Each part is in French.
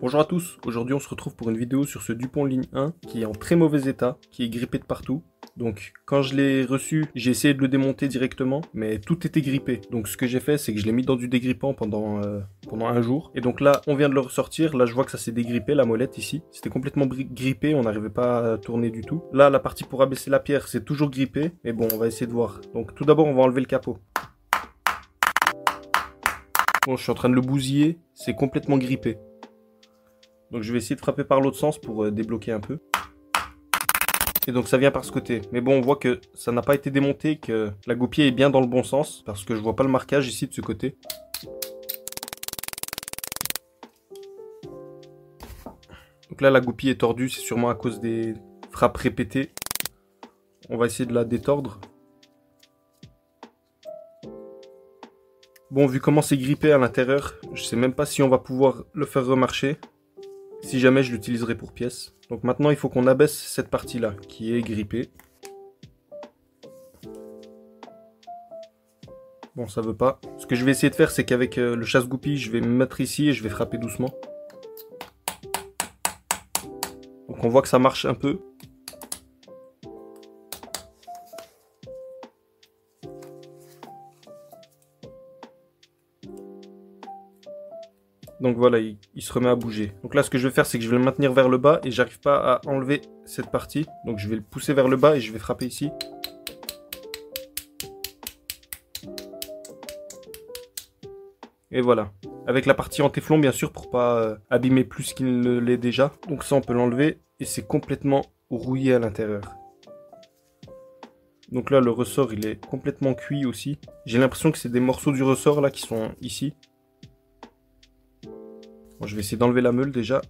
Bonjour à tous, aujourd'hui on se retrouve pour une vidéo sur ce Dupont Ligne 1 qui est en très mauvais état, qui est grippé de partout. Donc quand je l'ai reçu, j'ai essayé de le démonter directement, mais tout était grippé. Donc ce que j'ai fait, c'est que je l'ai mis dans du dégrippant pendant un jour. Et donc là, on vient de le ressortir, là je vois que ça s'est dégrippé, la molette ici. C'était complètement grippé, on n'arrivait pas à tourner du tout. Là, la partie pour abaisser la pierre, c'est toujours grippé, mais bon, on va essayer de voir. Donc tout d'abord, on va enlever le capot. Bon, je suis en train de le bousiller, c'est complètement grippé. Donc je vais essayer de frapper par l'autre sens pour débloquer un peu. Et donc ça vient par ce côté. Mais bon, on voit que ça n'a pas été démonté, que la goupille est bien dans le bon sens, parce que je vois pas le marquage ici de ce côté. Donc là, la goupille est tordue, c'est sûrement à cause des frappes répétées. On va essayer de la détordre. Bon, vu comment c'est grippé à l'intérieur, je sais même pas si on va pouvoir le faire remarcher. Si jamais je l'utiliserai pour pièce. Donc maintenant il faut qu'on abaisse cette partie là qui est grippée. Bon, ça veut pas. Ce que je vais essayer de faire, c'est qu'avec le chasse-goupille, je vais me mettre ici et je vais frapper doucement. Donc on voit que ça marche un peu. Donc voilà, il se remet à bouger. Donc là, ce que je vais faire, c'est que je vais le maintenir vers le bas et j'arrive pas à enlever cette partie. Donc je vais le pousser vers le bas et je vais frapper ici. Et voilà. Avec la partie en téflon, bien sûr, pour pas abîmer plus qu'il ne l'est déjà. Donc ça, on peut l'enlever et c'est complètement rouillé à l'intérieur. Donc là, le ressort, il est complètement cuit aussi. J'ai l'impression que c'est des morceaux du ressort là qui sont ici. Bon, je vais essayer d'enlever la meule déjà.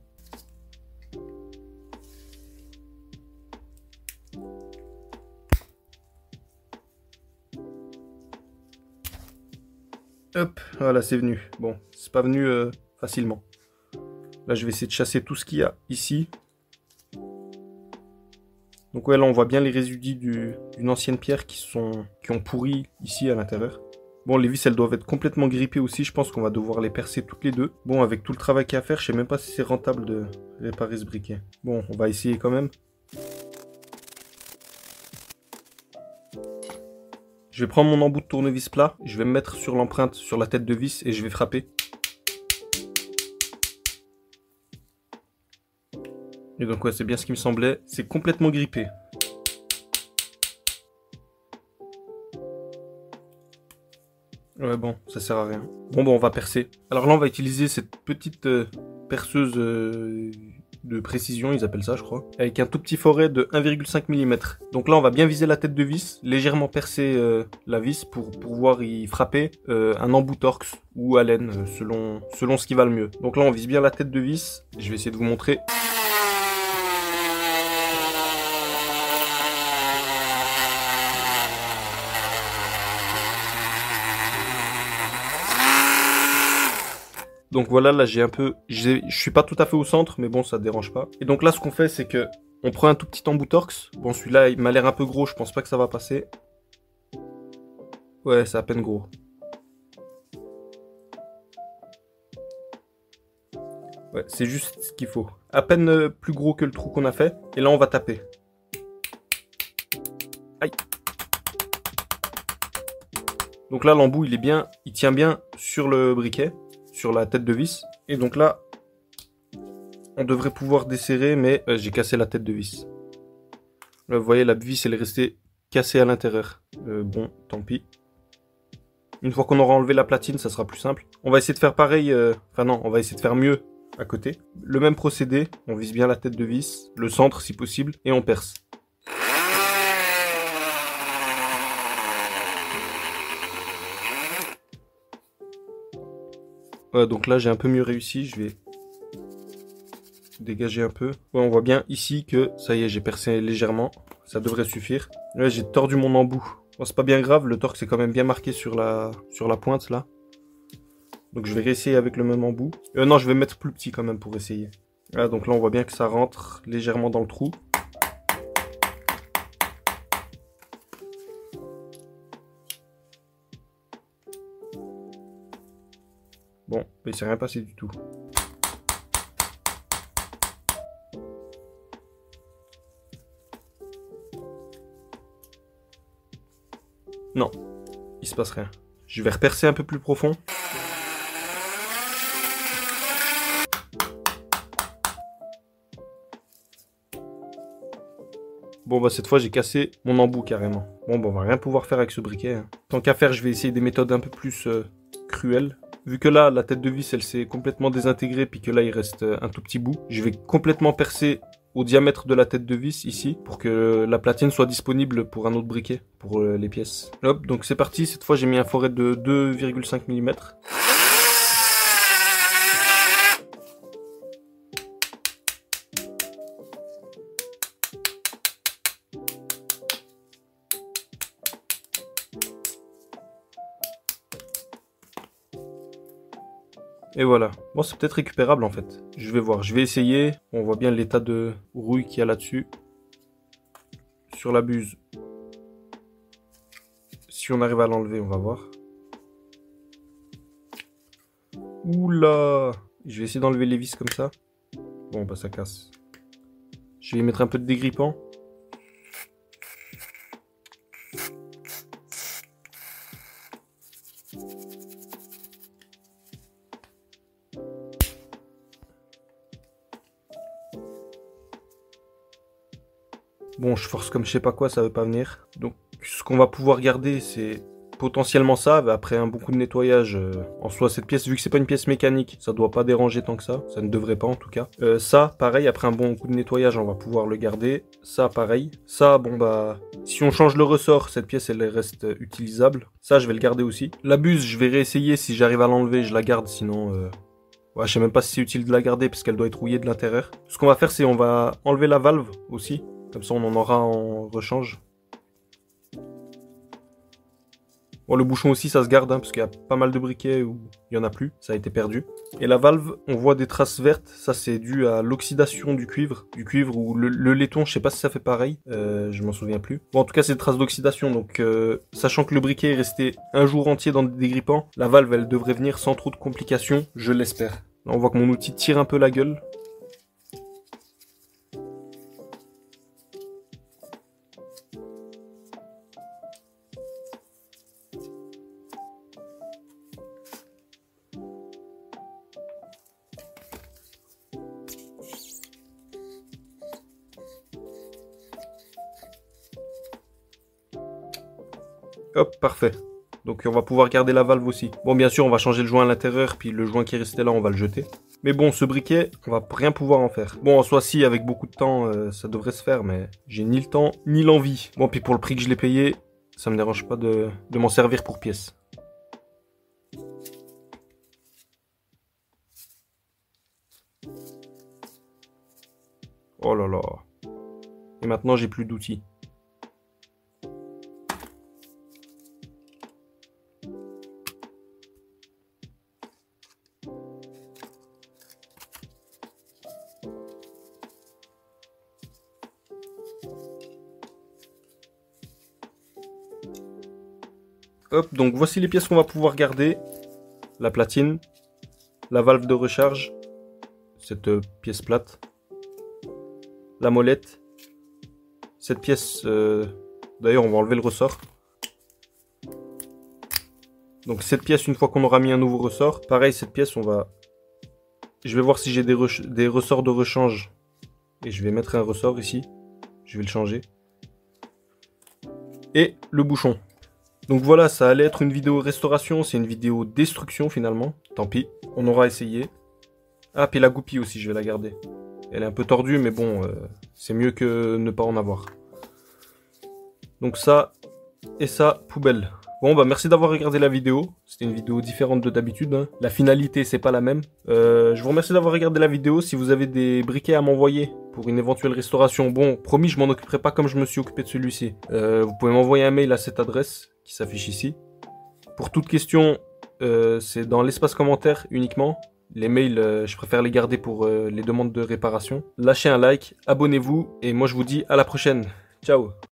Hop, voilà, c'est venu. Bon, c'est pas venu facilement. Là, je vais essayer de chasser tout ce qu'il y a ici. Donc ouais, là, on voit bien les résidus d'une ancienne pierre qui ont pourri ici à l'intérieur. Bon, les vis, elles doivent être complètement grippées aussi. Je pense qu'on va devoir les percer toutes les deux. Bon, avec tout le travail qu'il y a à faire, je sais même pas si c'est rentable de réparer ce briquet. Bon, on va essayer quand même. Je vais prendre mon embout de tournevis plat. Je vais me mettre sur l'empreinte, sur la tête de vis et je vais frapper. Et donc ouais, c'est bien ce qui me semblait. C'est complètement grippé. Ouais, bon, ça sert à rien. Bon, on va percer. Alors là, on va utiliser cette petite perceuse de précision, ils appellent ça, je crois. Avec un tout petit forêt de 1,5 mm. Donc là, on va bien viser la tête de vis, légèrement percer la vis pour pouvoir y frapper un embout torx ou allen, selon ce qui va le mieux. Donc là, on vise bien la tête de vis. Je vais essayer de vous montrer. Donc voilà, là j'ai un peu... Je suis pas tout à fait au centre, mais bon, ça dérange pas. Et donc là, ce qu'on fait, c'est que on prend un tout petit embout torx. Bon, celui-là, il m'a l'air un peu gros, je pense pas que ça va passer. Ouais, c'est à peine gros. Ouais, c'est juste ce qu'il faut. À peine plus gros que le trou qu'on a fait. Et là, on va taper. Aïe. Donc là, l'embout, il tient bien sur le briquet, sur la tête de vis. Et donc là, on devrait pouvoir desserrer, mais j'ai cassé la tête de vis. Là, vous voyez, la vis, elle est restée cassée à l'intérieur. Bon, tant pis. Une fois qu'on aura enlevé la platine, ça sera plus simple. On va essayer de faire pareil, enfin non, on va essayer de faire mieux à côté. Le même procédé, on vise bien la tête de vis, le centre si possible, et on perce. Ouais, donc là j'ai un peu mieux réussi, je vais dégager un peu. Ouais, on voit bien ici que ça y est, j'ai percé légèrement, ça devrait suffire. Là j'ai tordu mon embout. Bon, c'est pas bien grave, le torque est quand même bien marqué sur la pointe là. Donc je vais réessayer avec le même embout. Non, je vais mettre plus petit quand même pour essayer. Voilà, donc là on voit bien que ça rentre légèrement dans le trou. Bon, mais c'est rien passé du tout. Non, il se passe rien. Je vais repercer un peu plus profond. Bon bah cette fois j'ai cassé mon embout carrément. Bon bah on va rien pouvoir faire avec ce briquet. Hein. Tant qu'à faire, je vais essayer des méthodes un peu plus cruelles. Vu que là la tête de vis elle s'est complètement désintégrée puis que là il reste un tout petit bout, je vais complètement percer au diamètre de la tête de vis ici pour que la platine soit disponible pour un autre briquet pour les pièces. Hop, donc c'est parti, cette fois j'ai mis un foret de 2,5 mm. Et voilà. Bon, c'est peut-être récupérable en fait. Je vais voir, je vais essayer. On voit bien l'état de rouille qu'il y a là-dessus. Sur la buse. Si on arrive à l'enlever, on va voir. Oula! Je vais essayer d'enlever les vis comme ça. Bon, bah ça casse. Je vais y mettre un peu de dégrippant. Bon, je force comme je sais pas quoi, ça veut pas venir. Donc, ce qu'on va pouvoir garder, c'est potentiellement ça. Mais après un bon coup de nettoyage, en soi, cette pièce, vu que c'est pas une pièce mécanique, ça doit pas déranger tant que ça. Ça ne devrait pas en tout cas. Ça, pareil, après un bon coup de nettoyage, on va pouvoir le garder. Ça, pareil. Ça, bon bah, si on change le ressort, cette pièce, elle reste utilisable. Ça, je vais le garder aussi. La buse, je vais réessayer. Si j'arrive à l'enlever, je la garde. Sinon, ouais, je sais même pas si c'est utile de la garder parce qu'elle doit être rouillée de l'intérieur. Ce qu'on va faire, c'est on va enlever la valve aussi. Comme ça, on en aura en rechange. Bon, le bouchon aussi, ça se garde, hein, parce qu'il y a pas mal de briquets où il y en a plus. Ça a été perdu. Et la valve, on voit des traces vertes. Ça, c'est dû à l'oxydation du cuivre. Du cuivre ou le laiton, je sais pas si ça fait pareil. Je m'en souviens plus. Bon, en tout cas, c'est des traces d'oxydation. Donc, sachant que le briquet est resté un jour entier dans des dégrippants, la valve, elle devrait venir sans trop de complications. Je l'espère. Là, on voit que mon outil tire un peu la gueule. Hop, parfait. Donc on va pouvoir garder la valve aussi. Bon, bien sûr, on va changer le joint à l'intérieur, puis le joint qui est resté là, on va le jeter. Mais bon, ce briquet, on va rien pouvoir en faire. Bon, en soi, si, avec beaucoup de temps, ça devrait se faire, mais j'ai ni le temps, ni l'envie. Bon, puis pour le prix que je l'ai payé, ça me dérange pas de m'en servir pour pièces. Oh là là. Et maintenant, j'ai plus d'outils. Hop, donc voici les pièces qu'on va pouvoir garder. La platine, la valve de recharge, cette pièce plate, la molette, cette pièce, d'ailleurs on va enlever le ressort. Donc cette pièce, une fois qu'on aura mis un nouveau ressort, pareil cette pièce je vais voir si j'ai des ressorts de rechange. Et je vais mettre un ressort ici, je vais le changer. Et le bouchon. Donc voilà, ça allait être une vidéo restauration, c'est une vidéo destruction finalement. Tant pis, on aura essayé. Ah, puis la goupille aussi, je vais la garder. Elle est un peu tordue, mais bon, c'est mieux que ne pas en avoir. Donc ça, et ça, poubelle. Bon, bah merci d'avoir regardé la vidéo. C'était une vidéo différente de d'habitude. Hein. La finalité, c'est pas la même. Je vous remercie d'avoir regardé la vidéo. Si vous avez des briquets à m'envoyer pour une éventuelle restauration, bon, promis, je m'en occuperai pas comme je me suis occupé de celui-ci. Vous pouvez m'envoyer un mail à cette adresse qui s'affiche ici. Pour toute question, c'est dans l'espace commentaire uniquement. Les mails, je préfère les garder pour les demandes de réparation. Lâchez un like, abonnez-vous et moi je vous dis à la prochaine. Ciao!